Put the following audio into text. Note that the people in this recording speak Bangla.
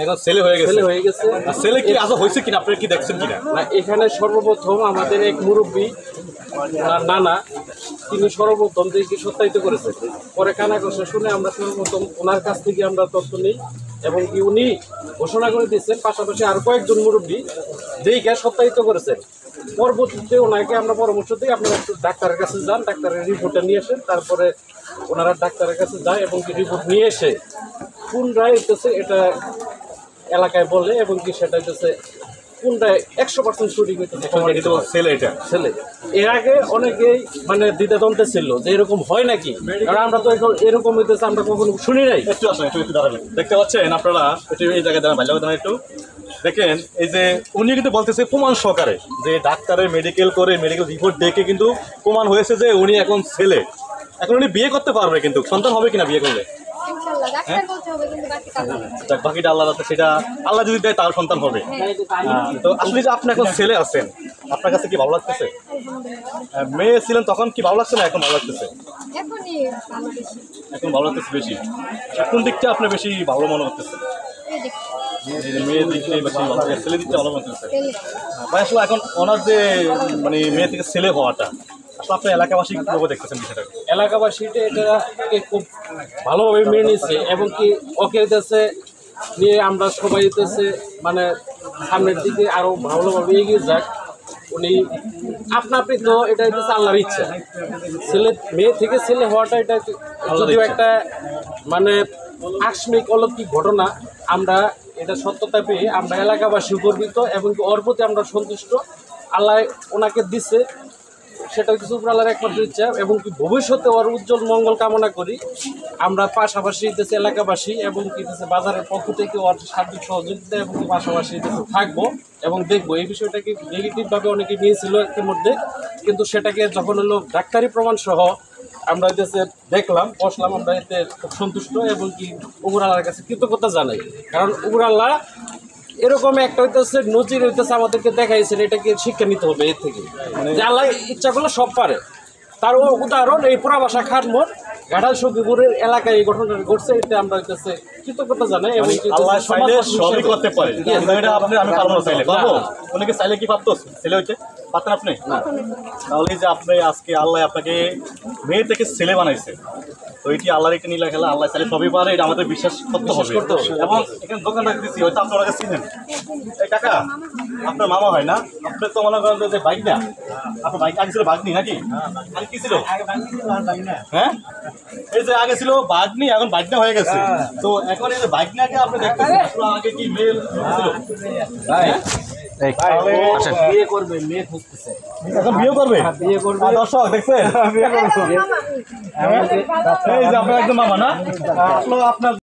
এখন ছেলে হয়ে গেছে। ছেলে কি আজ হয়েছে কিনা আপনারা কি দেখছেন কিনা? না, এখানে সর্বপ্রথম আমাদের এক মুরব্বী নানা, তিনি সর্বপ্রথম দেখি সত্যায়িত করেছেন। পরে কানা ঘোষণা শুনে আমরা সর্বপ্রথম ওনার কাছ থেকে আমরা তথ্য নিই এবং কি উনি ঘোষণা করে দিচ্ছেন, পাশাপাশি আরো কয়েকজন মুরব্বী দেখে সত্যায়িত করেছেন। পরবর্তীতে ওনাকে আমরা পরামর্শ দিই আপনারা একটু ডাক্তারের কাছে যান, ডাক্তারের রিপোর্টটা নিয়ে আসেন। তারপরে ওনারা ডাক্তারের কাছে যায় এবং কি রিপোর্ট নিয়ে এসে পুনরায় হইতেছে এটা এলাকায় বলে এবং কি সেটা হইতেছে পুনরায় 100% সঠিক হইতেছে ছেলে। এর আগে অনেকেই মানে দ্বিধাদ্বন্দ্বে ছিল যে এরকম হয় নাকি, কারণ আমরা তো এরকম হইতেছে আমরা কখনো শুনি নাই। একটু আসেন, একটু দাঁড়াবেন। দেখতে পাচ্ছেন আপনারা, একটু এই জায়গায় দাঁড়ান, ভালো দাঁড়ান একটু। দেখেন এই যে উনি কিন্তু বলতেছে প্রমাণ সহকারে যে ডাক্তারের মেডিকেল রিপোর্ট দেখে কিন্তু প্রমাণ হয়েছে যে উনি এখন ছেলে। এখন উনি বিয়ে করতে পারবে, কিন্তু সন্তান হবে কিনা বিয়ে করলে? বাকিটা আল্লাহ আছে, সেটা আল্লাহ যদি দেয় তার সন্তান হবে। তো আসলে যে আপনি এখন ছেলে আছেন, আপনার কাছে কি ভালো লাগতেছে? মেয়ে ছিলেন তখন কি ভালো লাগছে না এখন ভালো লাগতেছে? এখন ভালো লাগতেছে বেশি। কোন দিকটা আপনার বেশি ভালো মনে করতেছে? মেয়ের দিকটাই বেশি ভালো লাগে, ছেলে দিকটা ভালো মনে করতেছে? ভাই আসলে এখন ওনার যে মানে মেয়ে থেকে ছেলে হওয়াটা আসলে আপনার এলাকাবাসী কীভাবে দেখতেছেন বিষয়টাকে? এলাকাবাসীটা এটাকে খুব ভালোভাবে মেনে নিচ্ছে এবং কি ওকে হইতেছে নিয়ে আমরা সবাই হইতেছে মানে সামনের দিকে আরো ভালোভাবে এগিয়ে যাক। উনি আপনি তো এটা হইতেছে আল্লাহর ইচ্ছা, মেয়ে থেকে ছেলে হওয়াটা এটা যদিও একটা মানে আকস্মিক অলৌকিক ঘটনা, আমরা এটা সত্যতা পেয়ে আমরা এলাকাবাসী গর্বিত এবং ওর প্রতি আমরা সন্তুষ্ট। আল্লাহ ওনাকে দিচ্ছে, সেটা কিছু আল্লাহর একমাত্র ইচ্ছা এবং কি ভবিষ্যতে ওর উজ্জ্বল মঙ্গল কামনা করি। আমরা পাশাপাশি এলাকাবাসী এবং কি বাজারের পক্ষ থেকে ওর সার্বিক সহযোগিতা এবং পাশাপাশি থাকবো এবং দেখবো। এই বিষয়টাকে নেগেটিভভাবে অনেকে নিয়েছিল ইতিমধ্যে, কিন্তু সেটাকে যখন হলো ডাক্তারি প্রমাণ সহ আমরা দেখলাম, বসলাম, আমরা এতে খুব সন্তুষ্ট এবং কি উপর আল্লাহর কাছে কৃতজ্ঞতা জানাই। কারণ উপর আল্লাহ এরকম একটা হইতেছে নজির হইতেছে আমাদেরকে দেখাইছেন, এটাকে শিক্ষা নিতে হবে এর থেকে, যে আল্লাহ ইচ্ছা করলে সব পারে। তার উদাহরণ এই পুরাবাসা খাটমোড় ঘাটাল সখীপুরের এলাকায় এই ঘটনাটা ঘটছে, এতে আমরা হইতেছে কৃতজ্ঞতা জানাই এবং আল্লাহ চাইলে সবই করতে পারে। এটা আপনি আমি পারবো না চাইলে পারবো? অনেকে চাইলে কি পারতো ছেলে হইতে পারতেন আপনি? তাহলে যে আপনি আজকে আল্লাহ আপনাকে মেয়ে থেকে ছেলে বানাইছে, তো এটি আল্লাহর একটা নীলা খেলা। আল্লাহ চাইলে সবই পারে, এটা আমাদের বিশ্বাস করতে হবে। এবং এখানে দোকান রাখতে দিচ্ছি, হয়তো আপনার কাছে চিনেন। এই কাকা আপনার মামা হয় না? আপনার তো মনে করেন যে বাইক না, আপনার বাইক আগে ছিল বাগনি নাকি? আগে কি ছিল? হ্যাঁ, এই যে আগে ছিল বাগনি, এখন বাইক না হয়ে গেছে। তো এখন এই যে বাইক নাকে আপনি দেখতেছেন, আগে কি মেল ছিল? বিয়ে করবে, মেয়ে খুঁজতেছে, এখন বিয়ে করবে? বিয়ে করবে। দর্শক দেখছেন, এই যে আপনার একদম মামা না? আপনার